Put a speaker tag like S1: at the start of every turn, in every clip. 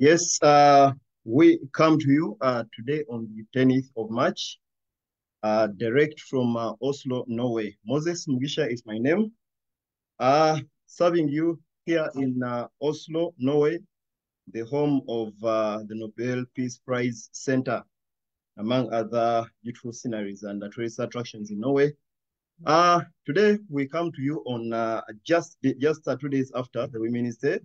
S1: Yes, we come to you today on the 10th of March, direct from Oslo, Norway. Moses Mugisha is my name. Serving you here in Oslo, Norway, the home of the Nobel Peace Prize Center, among other beautiful sceneries and tourist attractions in Norway. Today we come to you on just 2 days after the Women's Day.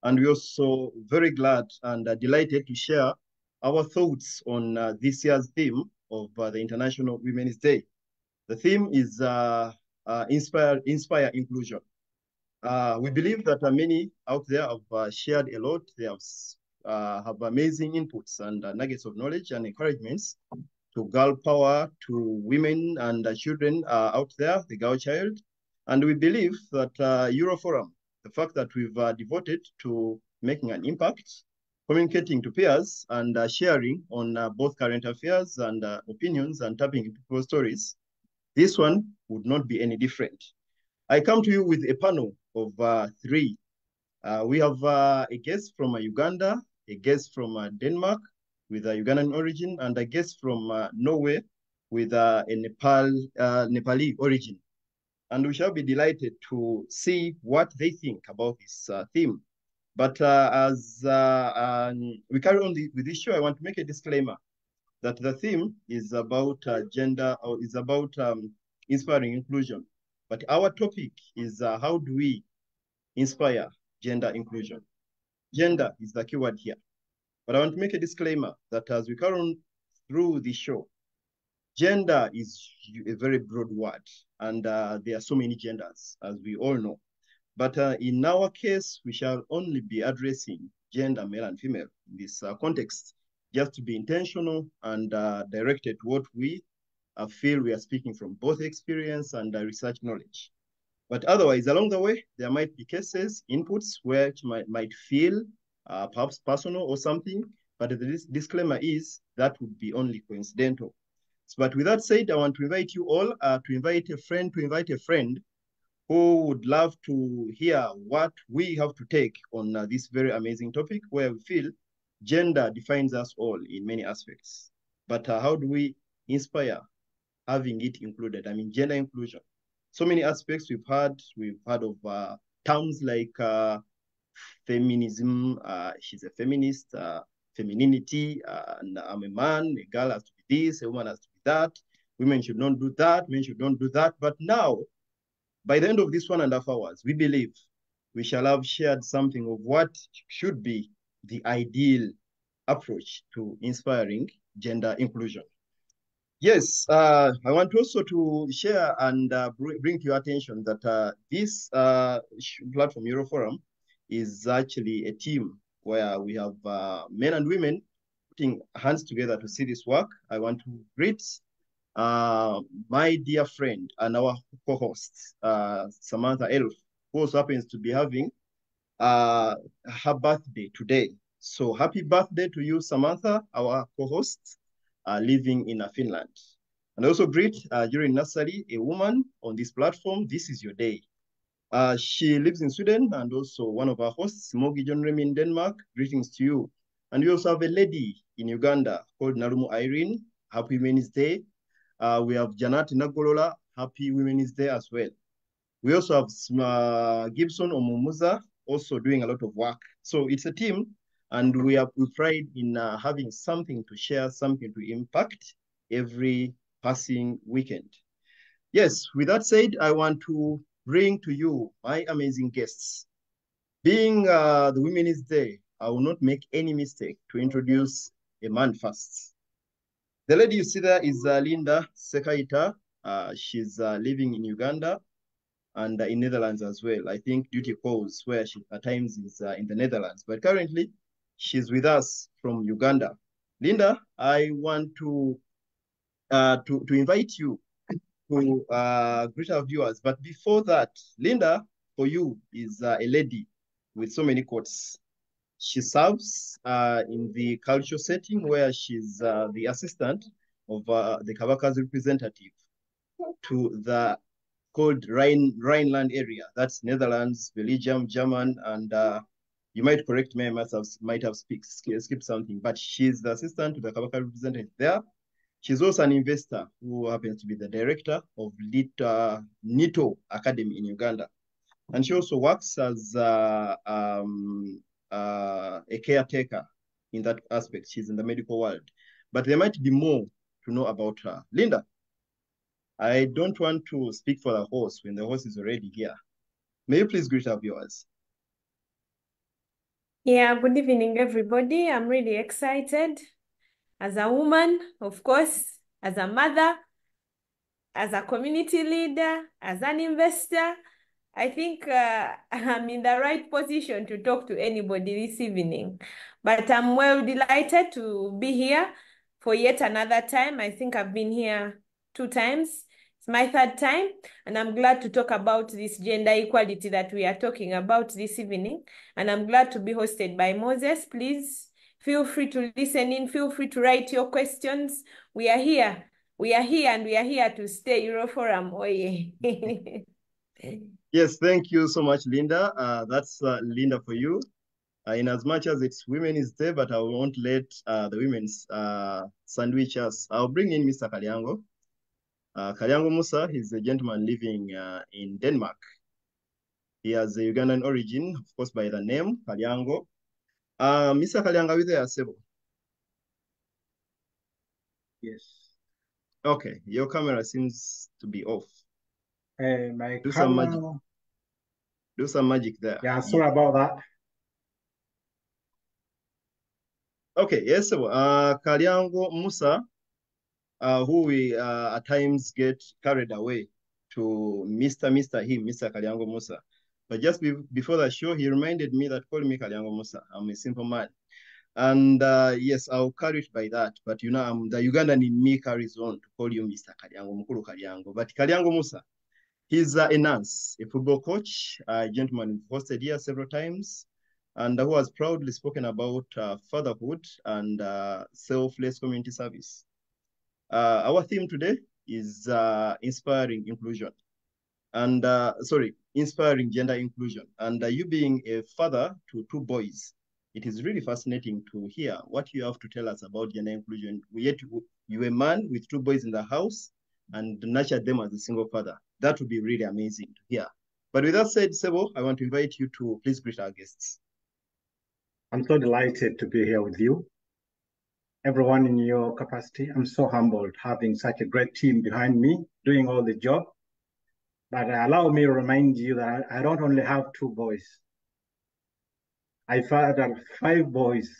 S1: And we're also very glad and delighted to share our thoughts on this year's theme of the International Women's Day. The theme is inspire inclusion. We believe that many out there have shared a lot. They have amazing inputs and nuggets of knowledge and encouragements to girl power, to women and children out there, the girl child. And we believe that Euroforum, the fact that we've devoted to making an impact, communicating to peers and sharing on both current affairs and opinions and tapping into people's stories, this one would not be any different. I come to you with a panel of three. We have a guest from Uganda, a guest from Denmark with a Ugandan origin, and a guest from Norway with a Nepali origin. And we shall be delighted to see what they think about this theme. But as we carry on with this show, I want to make a disclaimer that the theme is about gender, or is about inspiring inclusion. But our topic is how do we inspire gender inclusion? Gender is the keyword here. But I want to make a disclaimer that as we carry on through the show, gender is a very broad word, and there are so many genders, as we all know. But in our case, we shall only be addressing gender, male and female, in this context, just to be intentional and directed to what we feel we are speaking from both experience and research knowledge. But otherwise, along the way, there might be cases, inputs, where it might feel perhaps personal or something, but the disclaimer is that would be only coincidental. But with that said, I want to invite you all to invite a friend who would love to hear what we have to take on this very amazing topic where we feel gender defines us all in many aspects. But how do we inspire having it included? I mean, gender inclusion. So many aspects we've heard of terms like feminism, she's a feminist, femininity, and I'm a man, a girl has to be this, a woman has to be that, women should not do that, men should not do that. But now, by the end of this 1.5 hours, we believe we shall have shared something of what should be the ideal approach to inspiring gender inclusion. Yes, I want also to share and bring to your attention that this platform, Euroforum, is actually a team where we have men and women putting hands together to see this work. I want to greet my dear friend and our co-host, Samantha Elf, who also happens to be having her birthday today. So happy birthday to you, Samantha, our co-host, living in Finland. And also greet during nursery, a woman on this platform. This is your day. She lives in Sweden and also one of our hosts, Mogi John Remy in Denmark. Greetings to you. And we also have a lady in Uganda called Narumu Irene. Happy Women's Day. We have Janat Nagolola. Happy Women's Day as well. We also have Gibson Omumuza also doing a lot of work. So it's a team, and we pride in having something to share, something to impact every passing weekend. Yes, with that said, I want to bring to you my amazing guests. Being the Women's Day, I will not make any mistake to introduce a man first. The lady you see there is Linda Sekaita. She's living in Uganda and in Netherlands as well. I think duty calls where she at times is in the Netherlands, but currently she's with us from Uganda. Linda, I want to invite you to greet our viewers. But before that, Linda, for you, is a lady with so many quotes. She serves in the cultural setting where she's the assistant of the Kabaka's representative to the called Rhineland area. That's Netherlands, Belgium, German, and You might correct me, I might have skipped something, but she's the assistant to the Kabaka representative there. She's also an investor who happens to be the director of NITO Academy in Uganda. And she also works as a caretaker in that aspect. She's in the medical world. But there might be more to know about her. Linda, I don't want to speak for the host when the host is already here. May you please greet our viewers?
S2: Yeah, good evening, everybody. I'm really excited as a woman, of course, as a mother, as a community leader, as an investor. I think I'm in the right position to talk to anybody this evening. But I'm well delighted to be here for yet another time. I think I've been here 2 times. It's my 3rd time, and I'm glad to talk about this gender equality that we are talking about this evening. And I'm glad to be hosted by Moses. Please feel free to listen in. Feel free to write your questions. We are here. We are here, and we are here to stay. Euroforum, oye.
S1: Yes, thank you so much, Linda. That's Linda for you. In as much as it's Women's Day, but I won't let the women's sandwich us. I'll bring in Mr. Kalyango. Kalyango Musa is a gentleman living in Denmark. He has a Ugandan origin, of course, by the name Kalyango. Mr. Kalyango, are you there, Sebo?
S3: Yes.
S1: Okay, your camera seems to be off.
S3: My
S1: Do
S3: camera...
S1: some magic. Do some magic there.
S3: Yeah, sorry about that.
S1: Okay, yes, Kalyango Musa, who we at times get carried away to Mr. Kalyango Musa. But just before the show, he reminded me that call me Kalyango Musa. I'm a simple man. And yes, I'll carry it by that. But you know, the Ugandan in me carries on to call you Mr. Kalyango, Mukuru Kalyango. But Kalyango Musa, he's a nurse, a football coach, a gentleman who's hosted here several times, and who has proudly spoken about fatherhood and selfless community service. Our theme today is inspiring inclusion. And inspiring gender inclusion. And you being a father to 2 boys, it is really fascinating to hear what you have to tell us about gender inclusion. Yet you're a man with 2 boys in the house and nurtured them as a single father. That would be really amazing to hear. But with that said, Sebo, I want to invite you to please greet our guests.
S3: I'm so delighted to be here with you. Everyone in your capacity, I'm so humbled having such a great team behind me doing all the job. But allow me to remind you that I don't only have 2 boys. I fathered 5 boys.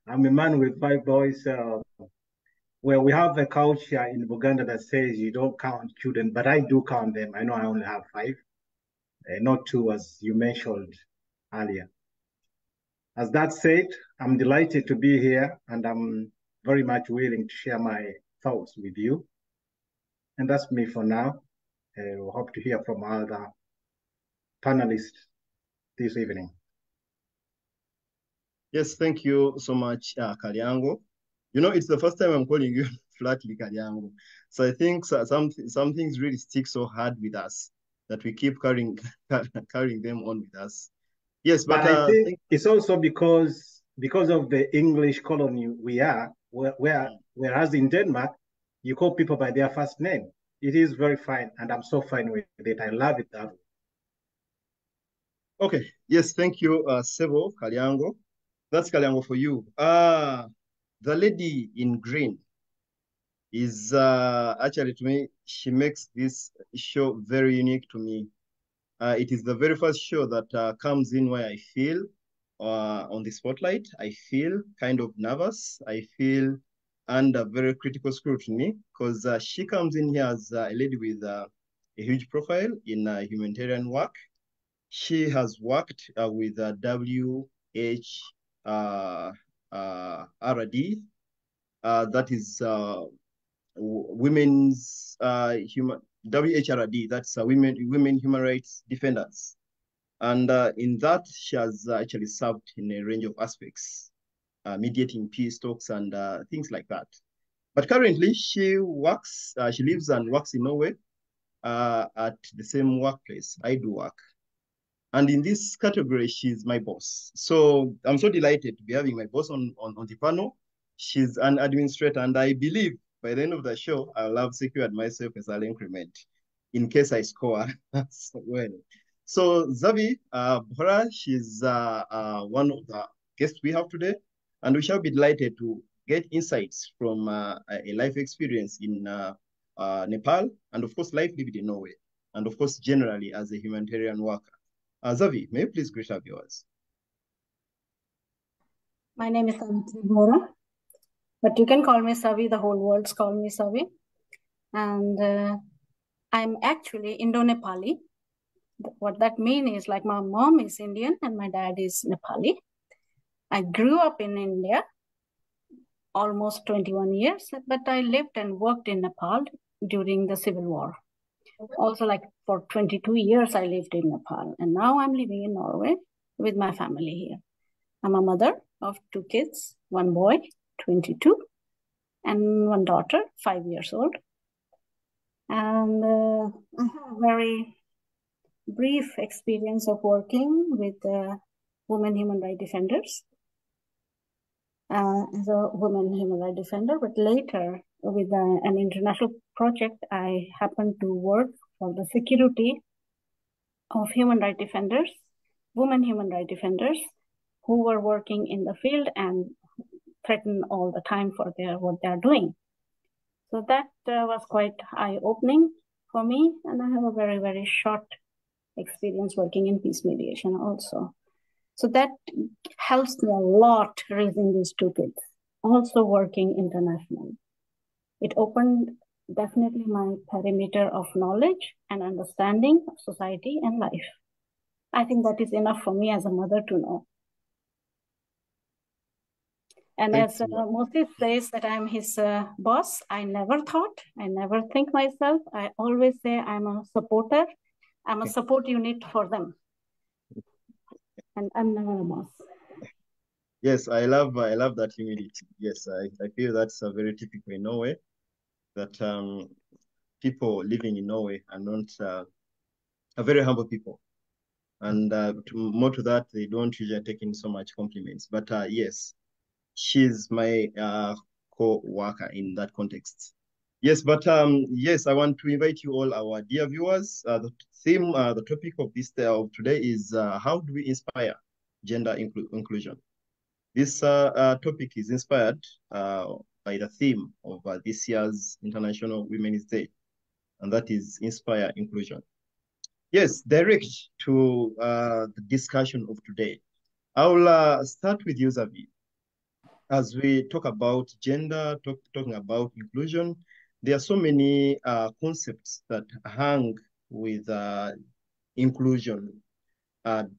S3: I'm a man with 5 boys. Well, we have a culture in Uganda that says you don't count children, but I do count them. I know I only have 5, not 2, as you mentioned earlier. As that said, I'm delighted to be here, and I'm very much willing to share my thoughts with you. And that's me for now. We'll hope to hear from other panelists this evening.
S1: Yes, thank you so much, Kalyango. You know, it's the first time I'm calling you flatly Kalyango. So I think some things really stick so hard with us that we keep carrying them on with us. Yes, but
S3: I think it's also because of the English colony we are, whereas in Denmark, you call people by their first name. It is very fine, and I'm so fine with it. I love it that way.
S1: Okay. Yes, thank you, Sebo Kalyango. That's Kalyango for you. The lady in green is actually, to me, she makes this show very unique to me. It is the very first show that comes in where I feel on the spotlight. I feel kind of nervous. I feel under very critical scrutiny because she comes in here as a lady with a huge profile in humanitarian work. She has worked with WHRD, that is women's WHRD, that's women human rights defenders. And in that, she has actually served in a range of aspects, mediating peace talks and things like that. But currently, she lives and works in Norway at the same workplace I do work. And in this category, she's my boss. So I'm so delighted to be having my boss on the panel. She's an administrator, and I believe by the end of the show, I'll have secured myself a salary increment in case I score well. So Zavi Bhora, she's one of the guests we have today, and we shall be delighted to get insights from a life experience in Nepal, and of course, life lived in Norway, and of course, generally as a humanitarian worker. Zavi, may you please greet our viewers?
S4: My name is Savitri Bhora, but you can call me Savi. The whole world's call me Savi. And I'm actually Indo-Nepali. What that means is, like, my mom is Indian and my dad is Nepali. I grew up in India almost 21 years, but I lived and worked in Nepal during the Civil War. Also, like, for 22 years, I lived in Nepal, and now I'm living in Norway with my family here. I'm a mother of 2 kids, 1 boy, 22, and 1 daughter, 5 years old. And I have a very brief experience of working with women human rights defenders as a women human rights defender, but later with an international project, I happened to work for the security of human rights defenders, women human rights defenders, who were working in the field and threatened all the time for what they're doing. So that was quite eye-opening for me, and I have a very, very short experience working in peace mediation also. So that helps me a lot raising these 2 kids, also working internationally. It opened definitely my perimeter of knowledge and understanding of society and life. I think that is enough for me as a mother to know. And as Moses says that I'm his boss, I never think myself. I always say I'm a supporter. I'm a support unit for them. And I'm never a boss.
S1: Yes, I love that humility. Yes, I feel that's very typical in Norway, that people living in Norway are not are very humble people. And more to that, they don't usually take in so much compliments. But yes, she's my co-worker in that context. Yes, but yes, I want to invite you all, our dear viewers. The theme, the topic of this of today is how do we inspire gender inclusion? This topic is inspired by the theme of this year's International Women's Day, and that is Inspire Inclusion. Yes, direct to the discussion of today. I'll start with you, Zavi. As we talk about gender, talking about inclusion, there are so many concepts that hang with inclusion,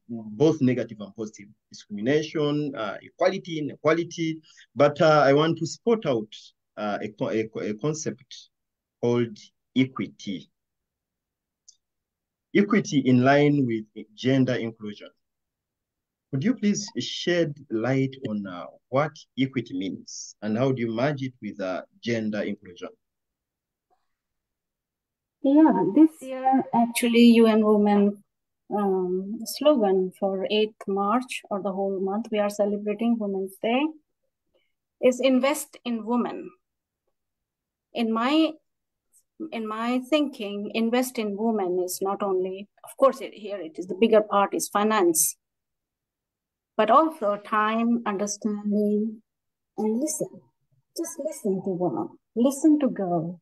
S1: both negative and positive, discrimination, equality, inequality. But I want to spot out a concept called equity. Equity in line with gender inclusion. Could you please shed light on what equity means and how do you merge it with gender inclusion?
S4: Yeah, this year actually UN Women slogan for 8th March, or the whole month we are celebrating Women's Day, is invest in women. In my thinking, invest in women is not only, of course, here it is the bigger part is finance, but also time, understanding, and listen. Just listen to women, listen to girls.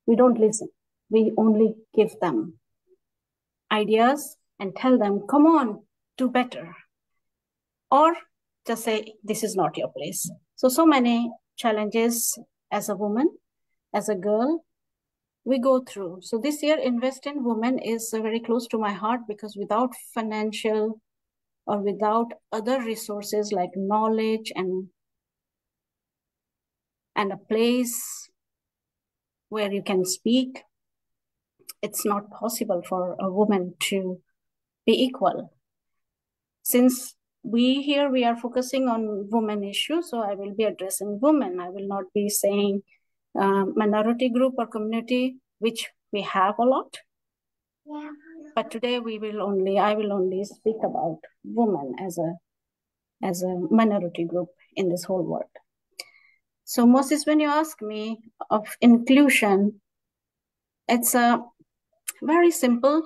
S4: We don't listen. We only give them ideas and tell them, come on, do better. Or just say, this is not your place. So many challenges as a woman, as a girl, we go through. So this year, Invest in Women is very close to my heart, because without financial or without other resources like knowledge and a place where you can speak, it's not possible for a woman to be equal. Since we are focusing on women issues, so I will be addressing women. I will not be saying minority group or community, which we have a lot. Yeah. But today I will only speak about women as a minority group in this whole world. So Moses, when you ask me of inclusion, it's very simple,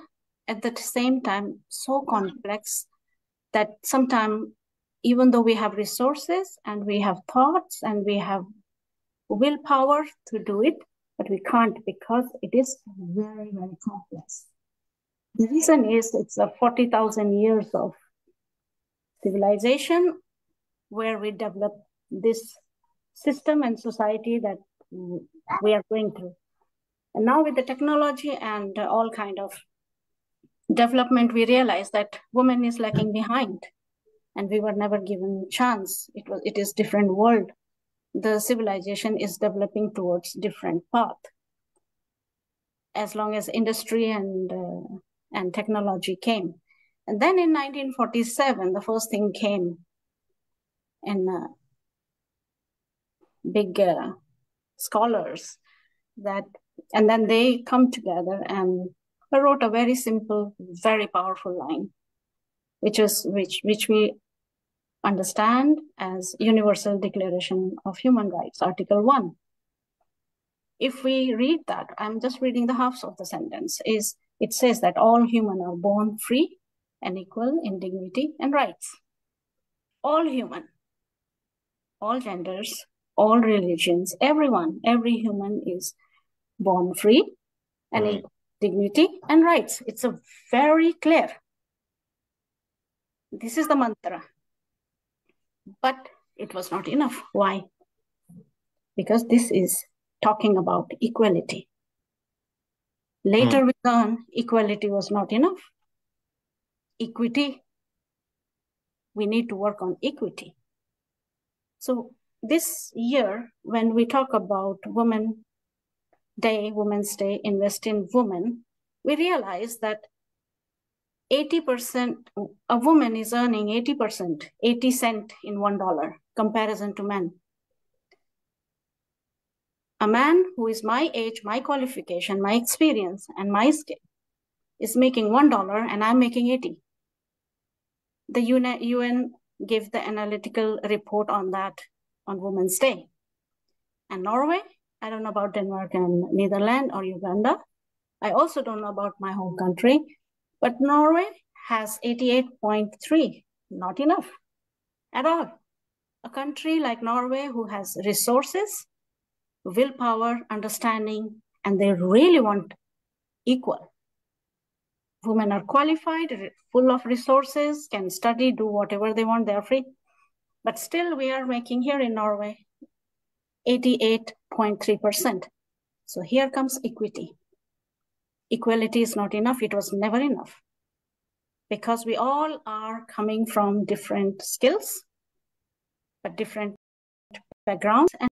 S4: at the same time so complex that sometimes, even though we have resources and we have thoughts and we have willpower to do it, but we can't because it is very, very complex. The reason is it's 40,000 years of civilization where we develop this system and society that we are going through. And now with the technology and all kind of development, we realize that women is lagging behind and we were never given chance. It is different world. The civilization is developing towards different path. As long as industry and technology came. And then in 1947, the first thing came in big scholars and then they come together and wrote a very simple, very powerful line, which we understand as Universal Declaration of Human Rights, Article 1. If we read that, I'm just reading the half of the sentence, it says that all humans are born free and equal in dignity and rights. All human, all genders, all religions, everyone, every human is born free and equal dignity and rights. It's a very clear. This is the mantra. But it was not enough. Why? Because this is talking about equality. Later we learn equality was not enough. Equity, we need to work on equity. So this year, when we talk about Women's Day, Invest in Women, we realize that 80%, a woman is earning 80%, 80 cents in $1 comparison to men. A man who is my age, my qualification, my experience, and my skill is making $1 and I'm making 80. The UN gave the analytical report on that on Women's Day. And Norway, I don't know about Denmark and Netherlands or Uganda. I also don't know about my home country, but Norway has 88.3, not enough at all. A country like Norway who has resources, willpower, understanding, and they really want equal. Women are qualified, full of resources, can study, do whatever they want, they're free. But still we are making here in Norway 88.3%. So here comes equity. Equality is not enough, it was never enough. Because we all are coming from different skills, but different backgrounds and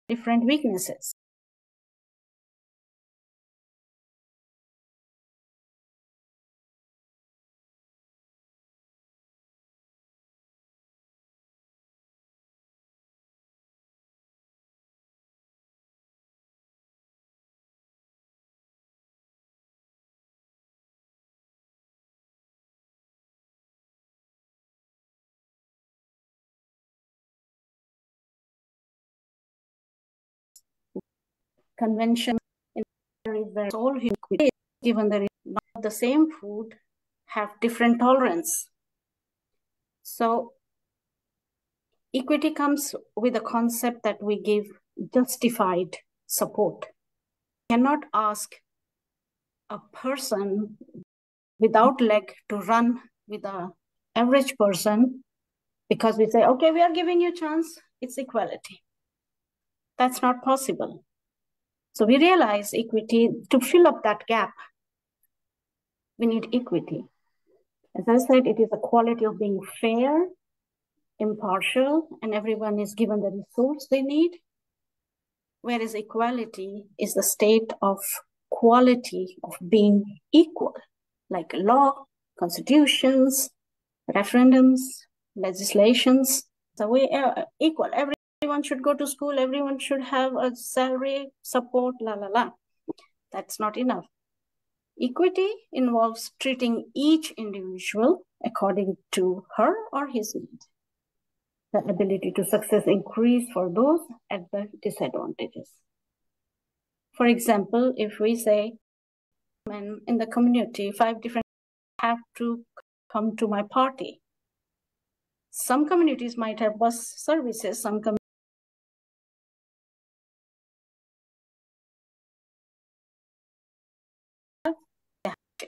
S4: different weaknesses. Convention in all human, given the not the same food, have different tolerance. So equity comes with a concept that we give justified support. You cannot ask a person without leg to run with an average person because we say, okay, we are giving you a chance, it's equality. That's not possible. So we realize equity, to fill up that gap, we need equity. As I said, it is a quality of being fair, impartial, and everyone is given the resource they need. Whereas equality is the state of quality of being equal, like law, constitutions, referendums, legislations. So we are equal, everyone everyone should go to school, everyone should have a salary, support, la, la, la. That's not enough. Equity involves treating each individual according to her or his need. The ability to success increase for those at the disadvantages. For example, if we say, men in the community, 5 different have to come to my party. Some communities might have bus services, some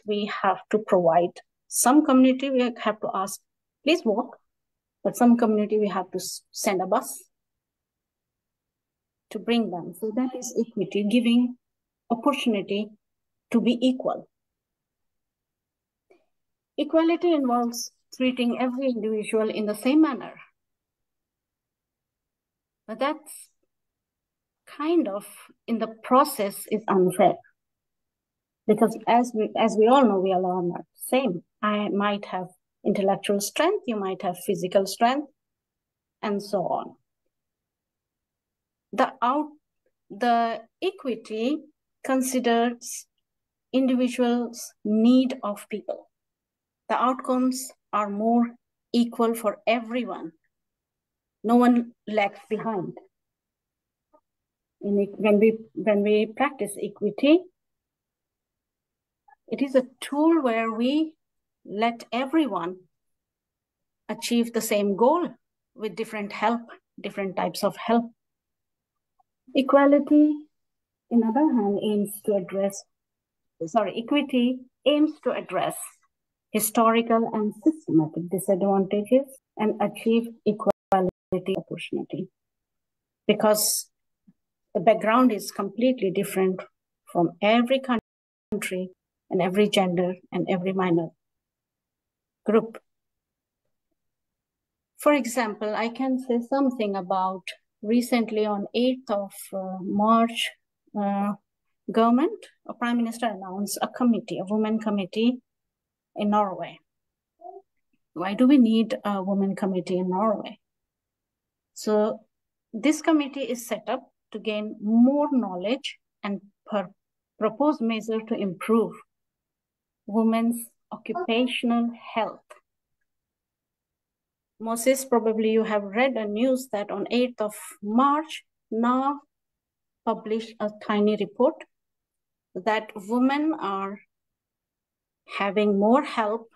S4: we have to provide. Some community we have to ask, please walk. But some community we have to send a bus to bring them. So that is equity, giving opportunity to be equal. Equality involves treating every individual in the same manner. But that's kind of, in the process, is unfair. Because as we all know, we are all not the same. I might have intellectual strength, you might have physical strength, and so on. The equity considers individuals' need of people. The outcomes are more equal for everyone. No one lags behind. When we practice equity, it is a tool where we let everyone achieve the same goal with different help, different types of help. Equality, on the other hand, equity aims to address historical and systematic disadvantages and achieve equality opportunity. Because the background is completely different from every country and every gender and every minor group. For example, I can say something about recently on 8th of March, government, a prime minister announced a committee, a women committee in Norway. Why do we need a women committee in Norway? So this committee is set up to gain more knowledge and propose measures to improve women's occupational health. Moses, probably you have read a news that on 8th of March, now published a tiny report that women are having more help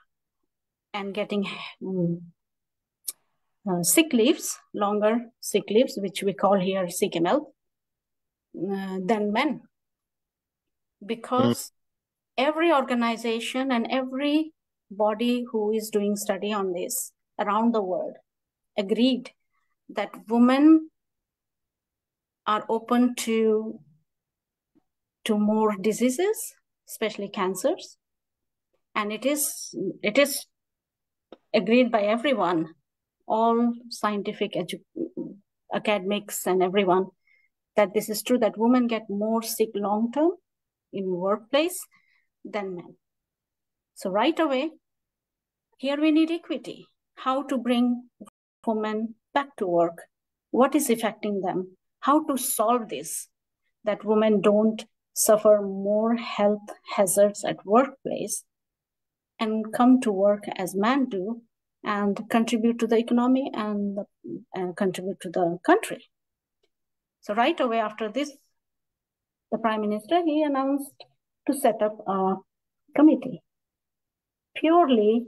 S4: and getting sick leaves, longer sick leaves, which we call here sick-ML, than men. Because every organization and every body who is doing study on this around the world agreed that women are open to more diseases, especially cancers. And it is agreed by everyone, all scientific academics and everyone, that this is true, that women get more sick long-term in workplace than men. So right away, here we need equity. How to bring women back to work? What is affecting them? How to solve this, that women don't suffer more health hazards at workplace and come to work as men do and contribute to the economy and contribute to the country. So right away after this, the Prime Minister, he announced to set up a committee purely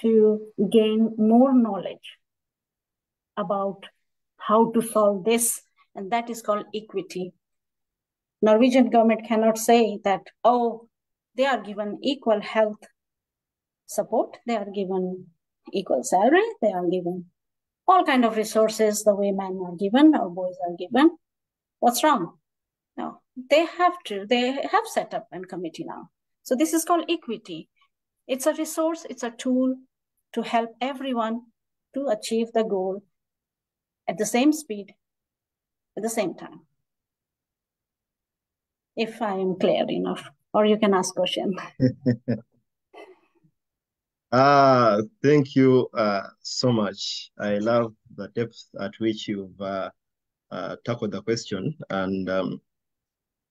S4: to gain more knowledge about how to solve this, and that is called equity. Norwegian government cannot say that, oh, they are given equal health support, they are given equal salary, they are given all kind of resources the way men are given or boys are given. What's wrong? No, they have set up a committee now. So this is called equity. It's a resource, it's a tool to help everyone to achieve the goal at the same speed, at the same time. If I am clear enough, or you can ask question.
S1: Thank you so much. I love the depth at which you've tackled the question. And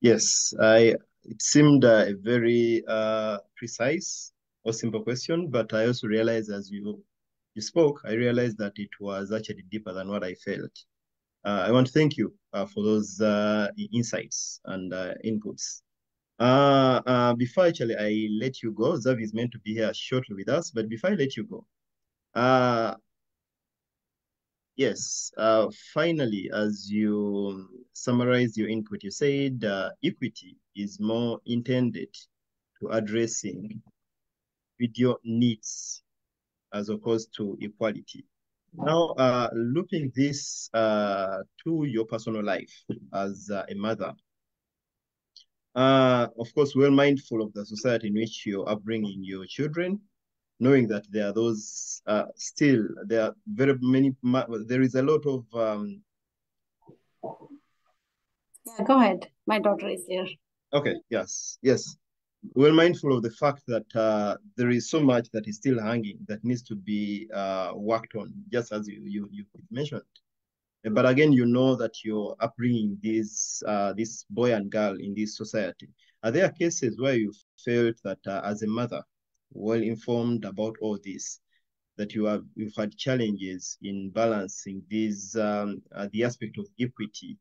S1: yes, it seemed a very precise or simple question, but I also realized as you spoke, I realized that it was actually deeper than what I felt. I want to thank you for those insights and inputs. Before actually I let you go, Zavi is meant to be here shortly with us, but before I let you go, yes, finally, as you summarized your input, you said equity is more intended to addressing video needs as opposed to equality. Now, looping this to your personal life as a mother, of course, well mindful of the society in which you're upbringing your children, knowing that there are those still, there are very many, there is a lot of...
S4: Yeah, go ahead. My daughter is here.
S1: Okay, yes. Well mindful of the fact that there is so much that is still hanging that needs to be worked on, just as you mentioned. But again, you know that you're upbringing this boy and girl in this society. Are there cases where you felt that as a mother, well informed about all this, that you've had challenges in balancing these the aspect of equity,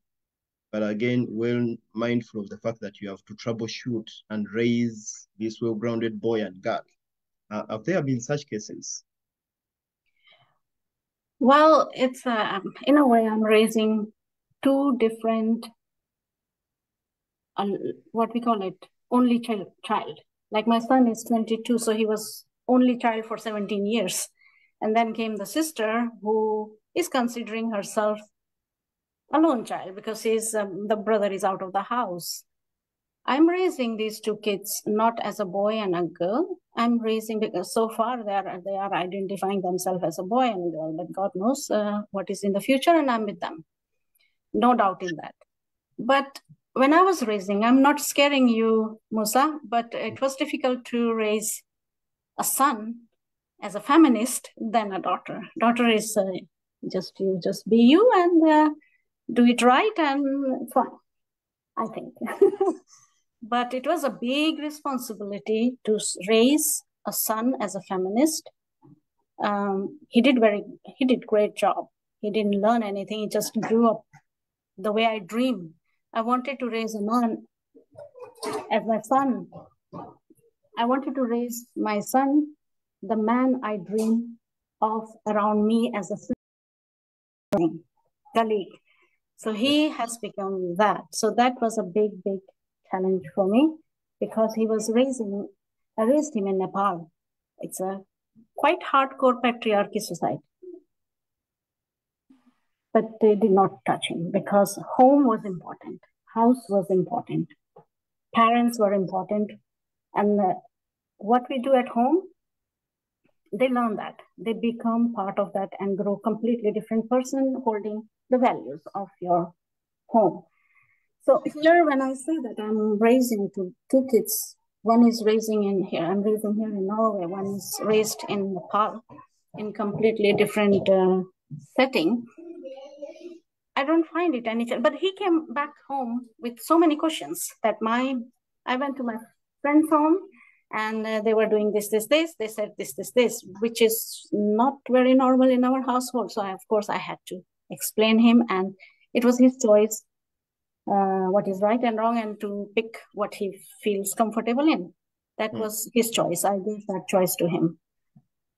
S1: but again, well mindful of the fact that you have to troubleshoot and raise this well-grounded boy and girl? Have there been such cases?
S4: Well, it's in a way I'm raising two different, what we call it, only child. Like my son is 22, so he was only child for 17 years. And then came the sister who is considering herself a lone child because the brother is out of the house. I'm raising these two kids not as a boy and a girl. I'm raising because so far they are identifying themselves as a boy and a girl, but God knows what is in the future, and I'm with them. No doubt in that. But when I was raising, I'm not scaring you, Musa, but it was difficult to raise a son as a feminist than a daughter. Daughter is just be you and do it right and fine, I think. But it was a big responsibility to raise a son as a feminist. He did great job. He didn't learn anything. He just grew up the way I dreamed. I wanted to raise a man as my son. I wanted to raise my son, the man I dream of around me as a colleague. So he has become that. So that was a big challenge for me because I raised him in Nepal. It's a quite hardcore patriarchy society. But they did not touch him because home was important, house was important, parents were important, and what we do at home, they learn that. They become part of that and grow completely different person holding the values of your home. So here, when I say that I'm raising two kids, one is raising in here, I'm raising here in Norway, one is raised in Nepal, in completely different setting. I don't find it any, but he came back home with so many questions that I went to my friend's home and they were doing this. They said this, which is not very normal in our household. So of course I had to explain him, and it was his choice, what is right and wrong, and to pick what he feels comfortable in. That was his choice. I gave that choice to him,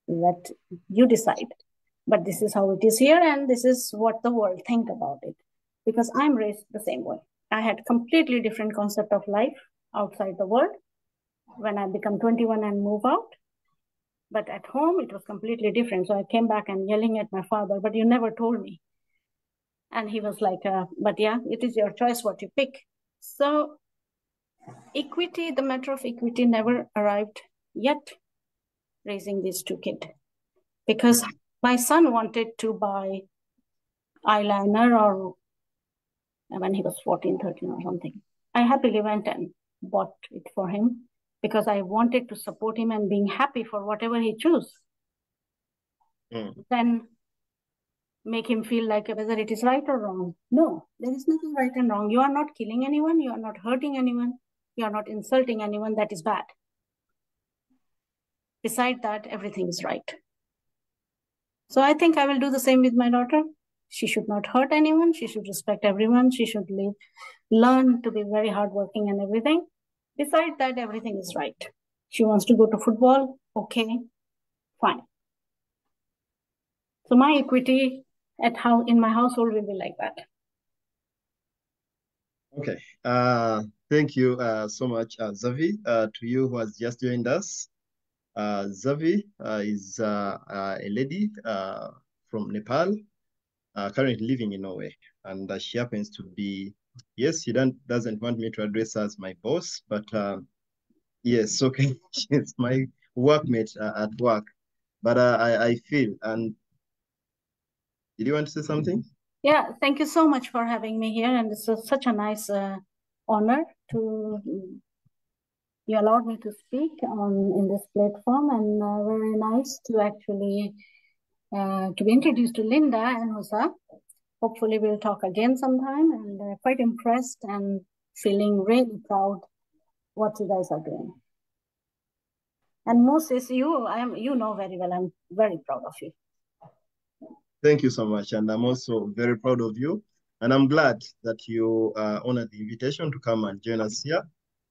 S4: that you decide. But this is how it is here, and this is what the world think about it. Because I'm raised the same way. I had completely different concept of life outside the world when I become 21 and move out. But at home, it was completely different. So I came back and yelling at my father, but you never told me. And he was like, but yeah, it is your choice what you pick. So equity, the matter of equity never arrived yet, raising these two kids. Because my son wanted to buy eyeliner or when he was 14, 13 or something. I happily went and bought it for him. because I wanted to support him and being happy for whatever he chooses. Then make him feel like whether it is right or wrong. No, there is nothing right and wrong. You are not killing anyone. You are not hurting anyone. You are not insulting anyone. That is bad. Beside that, everything is right. So I think I will do the same with my daughter. She should not hurt anyone. She should respect everyone. She should learn to be very hardworking and everything. Besides that, everything is right. She wants to go to football. Okay, fine. So my equity in my household will be like that.
S1: Okay. Thank you so much, Zavi. To you who has just joined us, Zavi is a lady from Nepal, currently living in Norway, and she happens to be, yes, she doesn't want me to address her as my boss, but yes, okay, she's my workmate at work. But I feel, and did you want to say something?
S4: Yeah, thank you so much for having me here, and it's such a nice honor to you allowed me to speak in this platform, and very nice to actually to be introduced to Linda and Musa. Hopefully we'll talk again sometime, and quite impressed and feeling really proud what you guys are doing. And Moses, you know very well, I'm very proud of you.
S1: Thank you so much. And I'm also very proud of you. And I'm glad that you honored the invitation to come and join us here.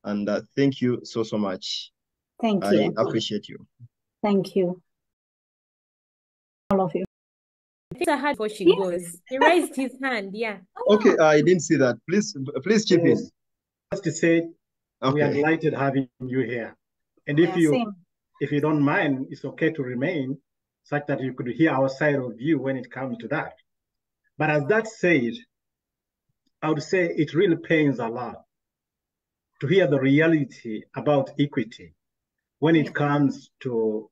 S1: And thank you so much.
S4: Thank you.
S1: I appreciate you.
S4: Thank you. All of you.
S2: It's a hard before she goes. He raised his hand, yeah.
S1: Okay, I didn't see that. Please chip in.
S3: Just to say, okay, we are delighted having you here. And if you don't mind, it's okay to remain such that you could hear our side of view when it comes to that. But as that said, I would say it really pains a lot to hear the reality about equity when it comes to,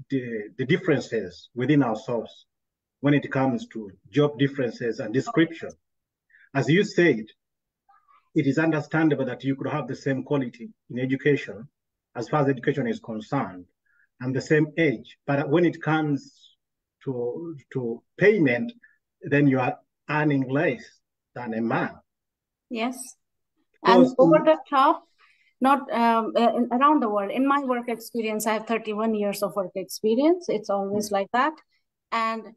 S3: the differences within ourselves, when it comes to job differences and description. As you said, it is understandable that you could have the same quality in education as far as education is concerned and the same age. But when it comes to payment, then you are earning less than a man.
S4: Yes. And over the top, not around the world. In my work experience, I have 31 years of work experience. It's always like that. And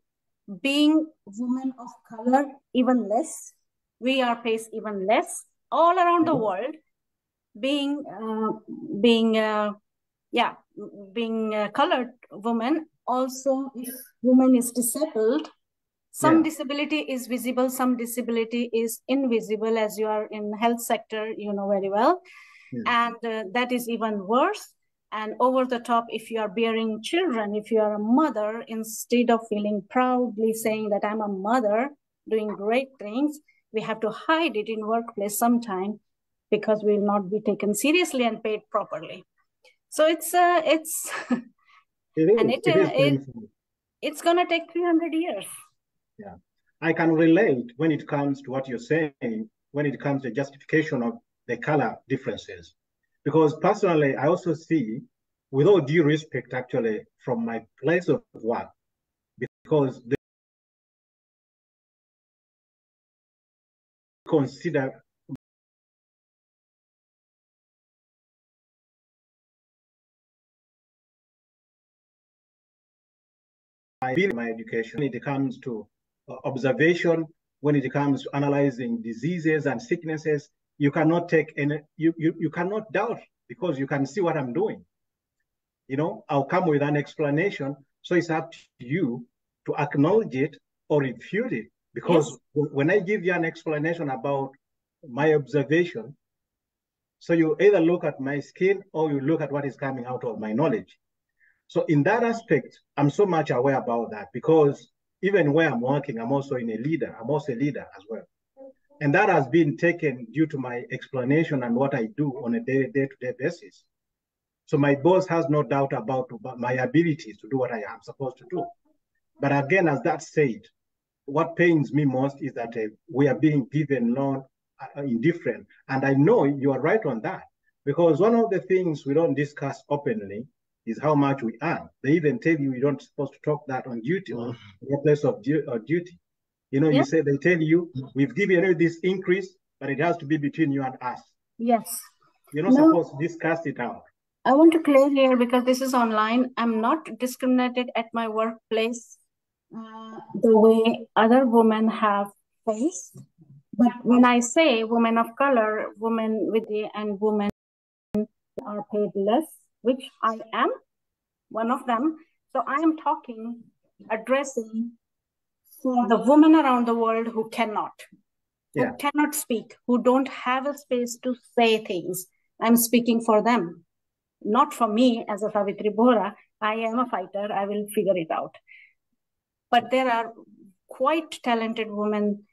S4: being women of color, even less. We are paid even less all around the world. Being colored woman, also if woman is disabled, some disability is visible, some disability is invisible, as you are in health sector, you know very well. And that is even worse. And over the top, if you are bearing children, if you are a mother, instead of feeling proudly saying that I'm a mother doing great things, we have to hide it in workplace sometime because we will not be taken seriously and paid properly. So it's gonna take 300 years.
S3: Yeah, I can relate when it comes to what you're saying, when it comes to justification of the color differences. Because personally, I also see, with all due respect, actually, from my place of work, because they consider my education when it comes to observation, when it comes to analyzing diseases and sicknesses, you cannot take any, you cannot doubt because you can see what I'm doing. You know, I'll come with an explanation. So it's up to you to acknowledge it or refute it. Because when I give you an explanation about my observation, so you either look at my skin or you look at what is coming out of my knowledge. So in that aspect, I'm so much aware about that because even where I'm working, I'm also a leader. I'm also a leader as well. And that has been taken due to my explanation and what I do on a day-to-day basis. So my boss has no doubt about my abilities to do what I am supposed to do. But again, as that said, what pains me most is that we are being given loan indifferent. And I know you are right on that. Because one of the things we don't discuss openly is how much we earn. They even tell you don't supposed to talk that on duty or in your place of duty. You know,
S4: Yeah.
S3: you say they tell you we've given you this increase, but it has to be between you and us.
S4: Yes.
S3: You're not supposed to discuss it out.
S4: I want to clear here because this is online. I'm not discriminated at my workplace the way other women have faced. But when I say women of color, women with the and women are paid less, which I am one of them. So I am addressing for the women around the world who cannot speak, who don't have a space to say things. I'm speaking for them, not for me as a Savitri Bohra. I am a fighter. I will figure it out. But there are quite talented women.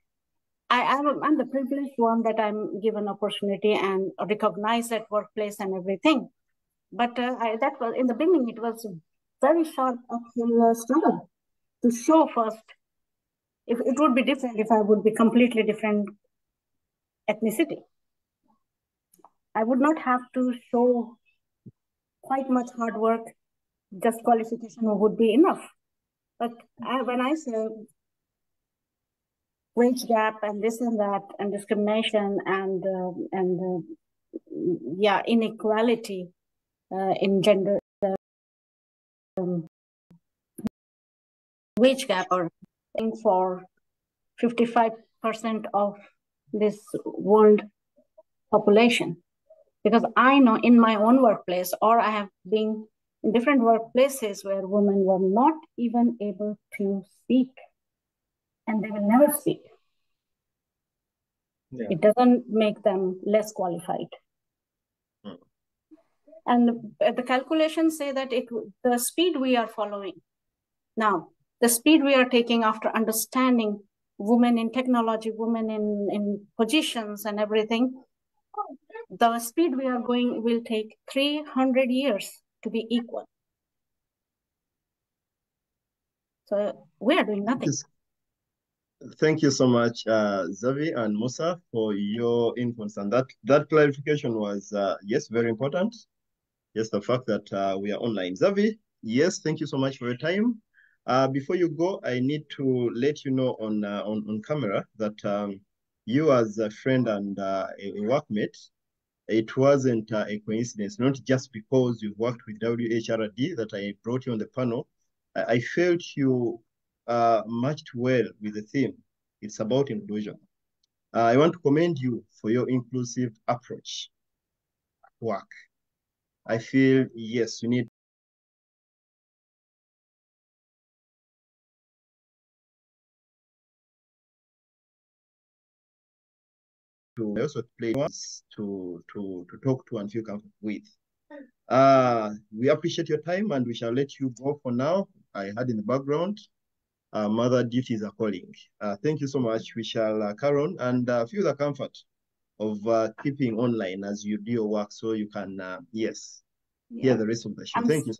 S4: I'm the privileged one that I'm given opportunity and recognized at workplace and everything. But that was in the beginning. It was very sharp uphill struggle to show first. If it would be different, if I would be completely different ethnicity, I would not have to show quite much hard work. Just qualification would be enough. But when I say wage gap and this and that and discrimination and inequality in gender, wage gap or for 55% of this world population. Because I know in my own workplace, or I have been in different workplaces where women were not even able to speak, and they will never speak. Yeah. It doesn't make them less qualified. And the calculations say that the speed we are following now, the speed we are taking after understanding women in technology, women in positions and everything, the speed we are going will take 300 years to be equal. So we are doing nothing.
S1: Thank you so much, Zavi and Musa, for your inputs. And that clarification was, yes, very important. Yes, the fact that we are online. Zavi, yes, thank you so much for your time. Before you go, I need to let you know on camera that you as a friend and a workmate, it wasn't a coincidence, not just because you've worked with WHRD that I brought you on the panel. I felt you matched well with the theme. It's about inclusion. I want to commend you for your inclusive approach at work. I feel, yes, you need to also play to talk to and feel comfortable with. We appreciate your time and we shall let you go for now. I heard in the background, mother duties are calling. Thank you so much. We shall carry on and feel the comfort of keeping online as you do your work so you can, hear the rest of the show. Thank you.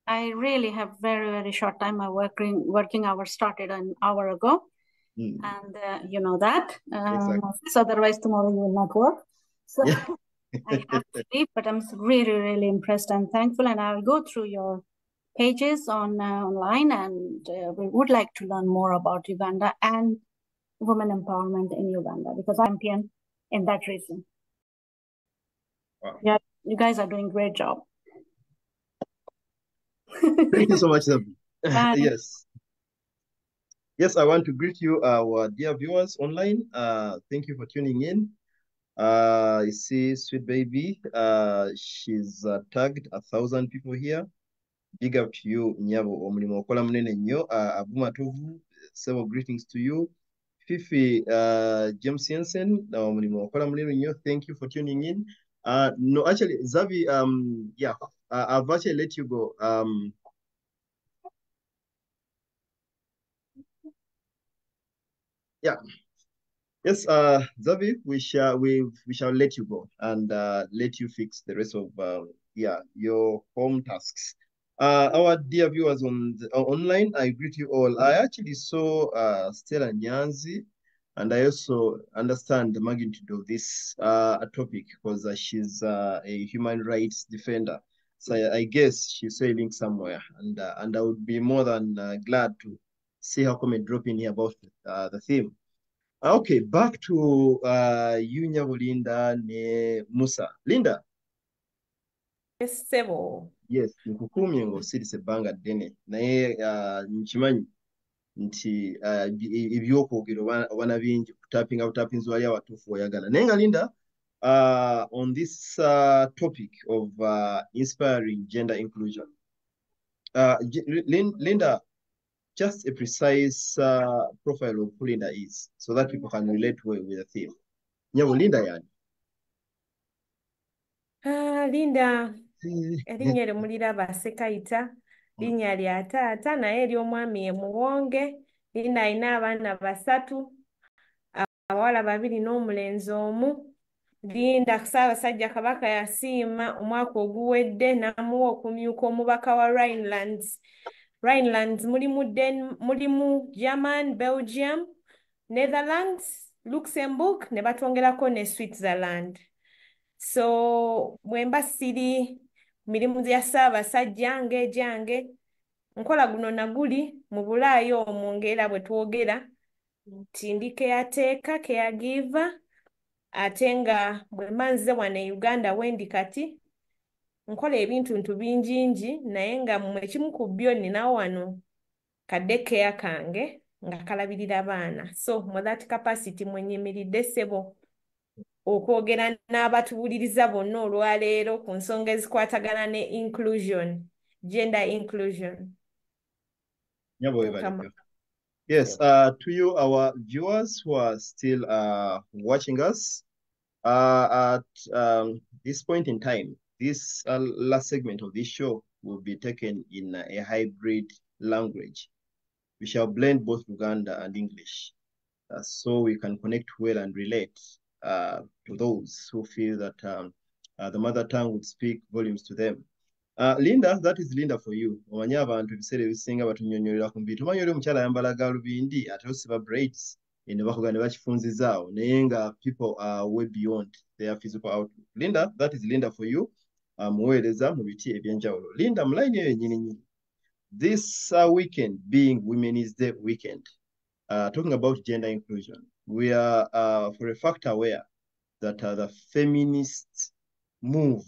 S4: I really have very, very short time. My working hours started an hour ago. And you know that. Exactly. So otherwise tomorrow you will not work. So yeah. I have to leave, but I'm really, really impressed and thankful. And I'll go through your pages online, and we would like to learn more about Uganda and women empowerment in Uganda because I'm champion in that reason. Wow. Yeah, you guys are doing a great job.
S1: Thank you so much, Yes. Yes, I want to greet you, our dear viewers online. Thank you for tuning in. I see Sweet Baby. She's tagged 1,000 people here. Big up to you, Nyabo Omulimo Okola Munene Nnyo. Abuma Tovu, several greetings to you. Fifi James Jensen, Omulimo Okola Munene Nnyo. Thank you for tuning in. No, actually, Zavi, I've actually let you go. Yeah. Yes, Zavi, we shall let you go and let you fix the rest of your home tasks. Our dear viewers online, I greet you all. I actually saw Stella Nyanzi. And I also understand the magnitude of this topic because she's a human rights defender. So I guess she's sailing somewhere, and I would be more than glad to see her comment drop in here about the theme. Okay, back to you, Linda ne Musa. Linda.
S2: Yes, Sebo.
S1: Yes, nkukumye ng'osirise ebbanga ddene naye nkimanyi nti ebyokwogera obana bingi kutapinga butapinzi wali awatuufu oyagala naye nga Linda on this topic of inspiring gender inclusion, Linda, just a precise profile of who Linda is so that people can relate well with the theme. Nyabo Linda yani?
S2: Linda erinnya erimuliraba Ssekayita, linnya lya taata naye ery'omwami ye Muwonge. Linda alina abaana 3, abawala 2 n'omulenzi 1. Linda Ssaabasajja Kabaka yasiima omwaka oguwedde n'amuwa okumyuka omubaka wa Rhinelands. Rhinelands mulimu German, Belgium, Netherlands, Luxembourg ne batwongerako ne Switzerland. So bwemba siri mirimu ya Ssaabasajja ng'egyange nkola guno naguli mu Bulaayi omwo ng'era bwe twogera nti ndi caregiver ate nga bwe mbanze wano e Uganda wendi kati nkola ebintu bingingi naye nga ekimu ku byo ninawo wano kadde care kange nga kalabirira baana. So mu that capacity mwenyimiridde ssebo okwogera n'abatuwuliriza bonna olwaleero ku nsonga ezikwatagana ne inclusion, gender inclusion.
S1: Yes, to you, our viewers who are still watching us, at this point in time, this last segment of this show will be taken in a hybrid language. We shall blend both Luganda and English so we can connect well and relate to those who feel that the mother tongue would speak volumes to them. Linda, that is Linda for you. Omanyi abantu ebiseera ebisinga batunyonyolera ku mbiri. Tumanyi oli omukyala ayambala galubindi ate osiba braids ne bakuga ne bakifunzizaawo naye nga people are way beyond their physical outlook. Linda, that is Linda for you. Muweereza mu biti ebyenjawulo. Linda, mu line eyo ennyini. This weekend being Women's Day weekend, talking about gender inclusion, we are for a fact aware that the feminist move,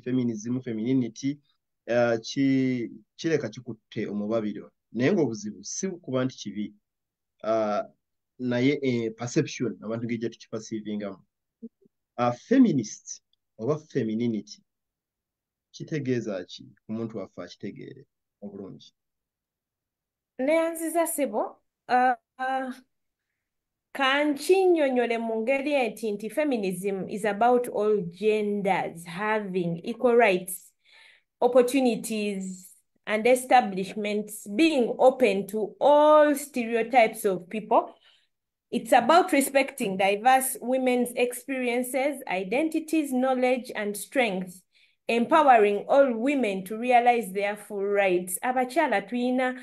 S1: feminism, femininity, kireka kikutte omubabiro. Naye ng'obuzibu si kuba nti kibi, naye perception abantu ng'ejja tukiperceivingamu. Feminist oba femininity kitegeeza ki ku muntu waffe akitegeere obulungi?
S2: Neyanziza ssebo kankinnyonnyole mu ngeri eti nti feminism is about all genders having equal rights, opportunities and establishments, being open to all stereotypes of people. It's about respecting diverse women's experiences, identities, knowledge and strengths, empowering all women to realize their full rights. Abakyala tuyina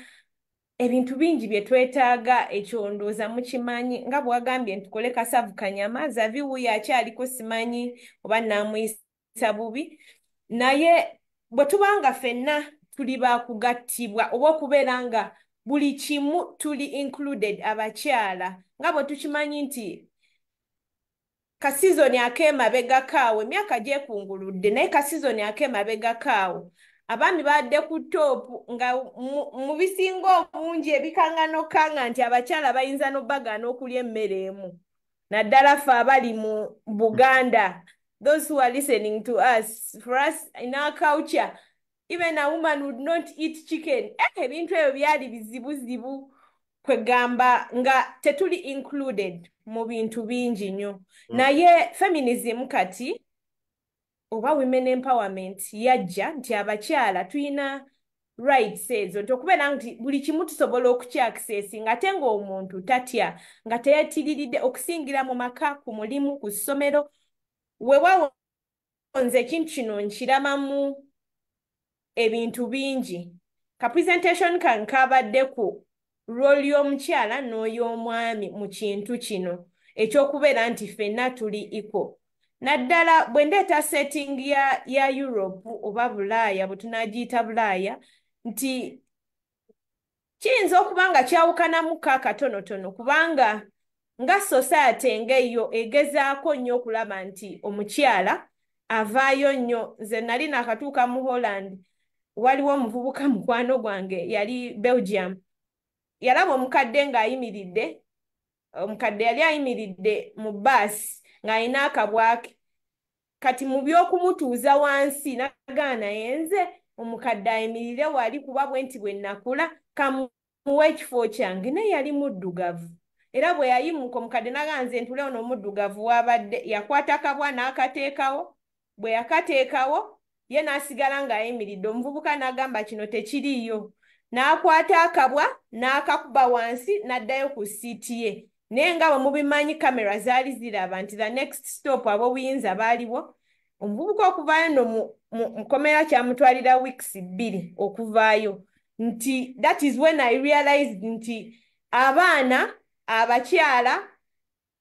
S2: ebintu bingi bye twetaaga, ekyo ndowooza mukimanyi nga bwagambye ntukole kasavu kanyama, Zaviwu yakyaliko simanyi oba naamuyisa bubi, naye bwe tubanga ffenna tuli baakugattibwa oba okubeera nga buli kimu tuli included abakyala nga bwe tukimanyi nti kasizoni ak'emabega kaawo emyaka gyekunguludde naye kasizoni ak'emabega kaawo abaami badde ku toopu nga mu bisinga obungi ebikaŋŋanokkaŋŋa nti abakyala bayinza n'obbagaana okulya emmere emu naddala ffe abali mu Buganda, those who are listening to us, for us in our culture even a woman would not eat chicken. Ebintu ebyo byali bizibuzibu kwegamba nga tetuli included mu bintu bingi nnyo. Naye feminism kati oba women empowerment yajja nti abakyala tuyina rights ezo nti okubeera nti buli kimu tusobola okukyakiseesinga ate ng'omuntu tatya nga teyeetiriridde okusingira mu maka, ku mulimu, ku ssomero. Weewaawo nze ekintu kino nkirabamu ebintu bingi. Ka presentation kange kabaddeku role y'omukyala n'ey'omwami mu kintu kino ekyokubeera nti ffenna tuli equal. Naddala bwe ndeeta setting ya Europe oba Bulaaya bwe tunaagiyita Bulaaya nti kiyinza okuba nga kyawukanamu katonotono kubanga nga society ng'eyo egezaako nnyo okulaba nti omukyala avaayo nnyo. Nze nali nakatuuka mu Holland, waliwo omuvubuka mukwano gwange yali Belgium, yalaba omukadde ng'ayimiridde, omukadde yali ayimiridde mu bbaasi ng'alina akabwake, kati mu by'okumutuuza wansi nagaana yenze omukadde ayimirire wali kuba bwe nti bwe nnakula kamuwe ekifo kyange. naye yali muddugavu era bwe yayimuka omukadde nagaa nze ntule ono omuddugavu wabadde, yakwata akabwa n'akateekawo. Bwe yakateekawo ye n'asigala ng'ayimiridde. Omuvubuka n'agamba kino tekiriiyo, n'akwata akabwa n'akakuba wansi n'addayo ku siiti ye. Naye nga bwe mubimanyi kamera zaali ziraba nti the next stop ab'obuyinza baaliwo. Omuvubuka okuvaayo no mu komera kyamutwalira weeks 2 okuvaayo. Nti that is when I realized nti abaana abakyala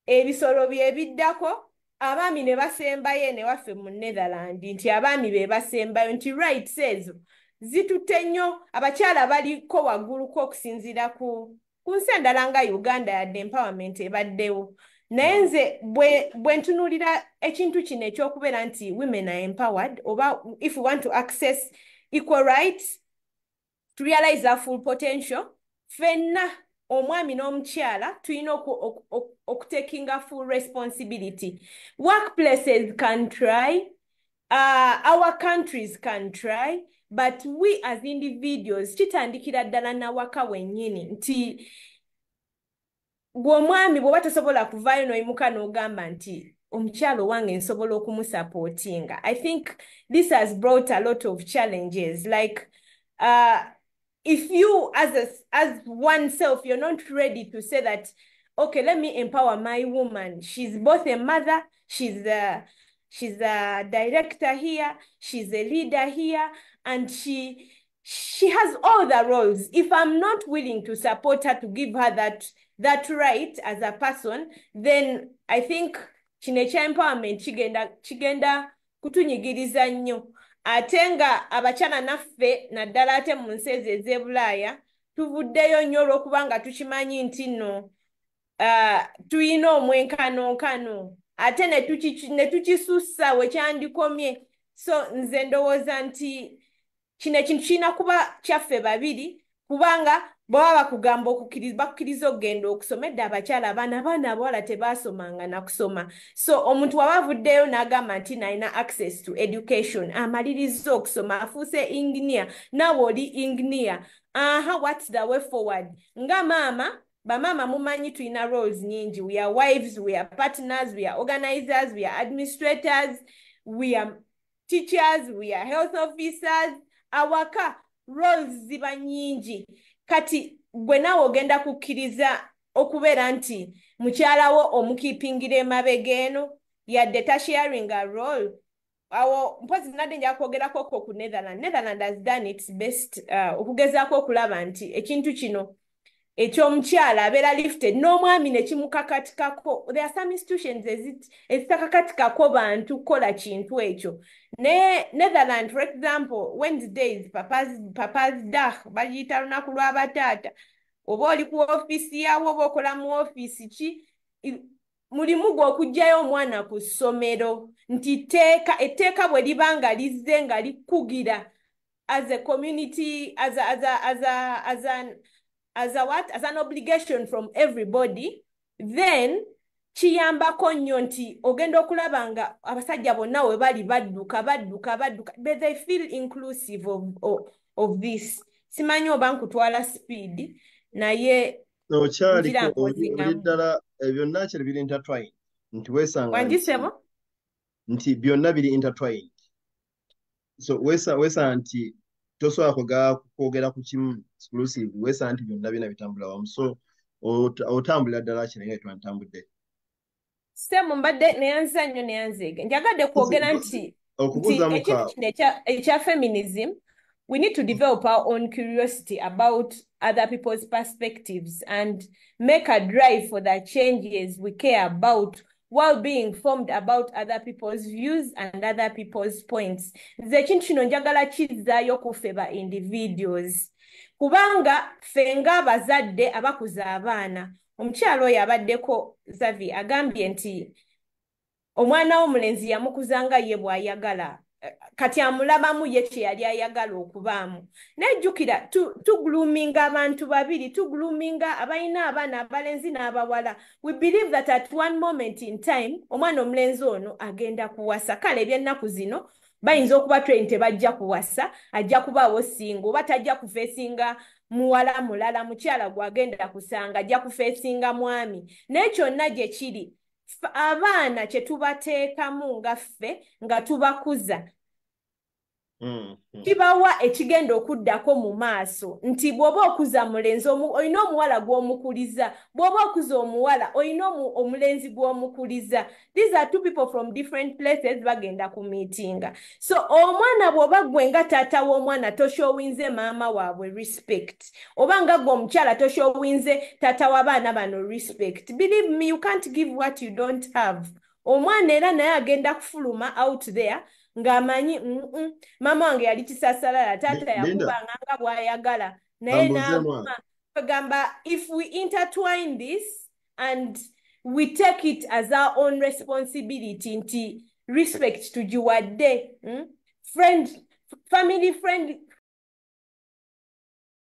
S2: ebisolo bye biddako, abaami ne basembayo ne waffe mu Netherland nti abaami be basembayo, nti rights ezo zitutte nnyo, abakyala baliko wagguluko okusinziira ku nsi endala nga Uganda yadde empowerment ebaddewo. Naye nze bwe ntunuulira ekintu kino ekyokubeera nti women are empowered, oba if we want to access equal rights to realize our full potential, ffenna omwami n'omukyala tulina okutakinga full responsibility. Workplaces can try, our countries can try, but we as individuals kitandikira ddala nawaka wennyini nti gw'omwami bw'oba tosobola kuvaayo n'oyimuka n'ogamba nti omukyala owange nsobola okumusapootinga. I think this has brought a lot of challenges, like if you as oneself you're not ready to say that okay, let me empower my woman, she's both a mother, she's a director here, she's a leader here, and she has all the roles. If I'm not willing to support her, to give her that right as a person, then I think kino ekya-empowerment kigenda kutunyigiriza nnyo. Ate nga abakyala naffe naddala ate mu nsi ezo ez'e tuvuddeyo nnyo olw'okubanga tukimanyi nti nno tuyina omwenkanonkano ate ne tukisussa we kyandikomye. So nze ndowooza nti kino ekintu kirina kuba kyaffe babiri, kubanga bw'aba bakugamba bakkiriza okugenda okusoma, edda abakyala abaana abawala tebaasomanga na kusoma. So omuntu waba avuddeyo n'agamba nti nalina access to education, amaliriza okusoma, afuuse engineer, naawe oli engineer, what's the way forward? Nga maama, bamaama mumanyi tulina roles nyingi. We are wives, we are partners, we are organizers, we are administrators, we are teachers, we are health officers. Awaka roles ziba nyingi. Kati gwe naawe ogenda kukkiriza okubeera nti mukyalawo omukiipingira emabega eno yadde tasharing a role. Awo mpozi nadde nja kwogerako ku Netherland. Netherland has done its best okugezaako okulaba nti ekintu kino ekyomukyala abeera lifted n'omwami ne kimukakatikako. There are some institutions ezitakakatikako bantu kukola kintu ekyo. Ne Netherlands, for example, Wednesdays, Papa's Day, bagiyita lunaku lw'abataata. Oba oli ku ofiisi yawo oba okola mu ofiisi ki, mulimu gw'okuggyayo omwana ku ssomero nti etteeka bwe liba nga lizze nga likugira as a community, as an obligation from everybody, then kiyambako nnyo nti ogenda okulaba nga abasajja bonna we bali badduka, but they feel inclusive of this. Simanyi oba nkutwala speed naye
S1: okyaliko oli ddala byonna kiri biri intertwined, nti weesanga nti byonna biri intertwined. So weesanga nti tosobola kwogera ku kimu exclusive, weesanga nti byonna bina bitambula wamu. So otambulira ddala kirenge twantambudde.
S2: Sitemu mbadde neyanza nnyo neyanzeege. Njagadde kwogera nti ekintu kino ekya feminism we need to develop our own curiosity about other people's perspectives and make a drive for the changes we care about while being informed about other people's views and other people's points. Nze ekintu kino njagala kizzaayo ku ffe ba individuals. Kubanga ffe ng'abazadde abakuza abaana, omukyala oyo abaddeko Xavi agambye nti omwana w'omulenzi yamukuza nga ye bw'ayagala. Kati amulabamu ye kye yali ayagala okubaamu. Nejjukira tuguluminga abantu babiri, tuguluminga abalina abaana abalenzi n'abawala. We believe that at one moment in time omwana omulenzi ono agenda kuwasa. Kale eby'ennaku zino bayinza okuba train tebajja kuwasa, ajja kubaawo singa oba tajja kufeesinga muwala mulala, mukyala gw'agenda kusanga ajja kufeesinga mwami. Naye kyonna gye kiri abaana kye tubateekamu nga ffe nga tubakuza kibawa ekigenda okuddako mu maaso nti bw'oba okuza mulenzi olina omuwala gw'omukuliza, bw'oba okuza omuwala olina omulenzi gw'omukuliza. These are two people from different places bagenda ku meetinga. So omwana bw'oba gwe nga taata w'omwana toshowinze maama waabwe respect, oba nga gwe omukyala toshowinze taata w'abaana bano respect. Believe me, you can't give what you don't have. Omwana era naye agenda kufuluma out there ng'amanyi mama wange yali kisasalala, taata yakubanga nga bw'ayagala. Naye n'agamba if we intertwine this and we take it as our own responsibility nti respect tugiwadde, family friend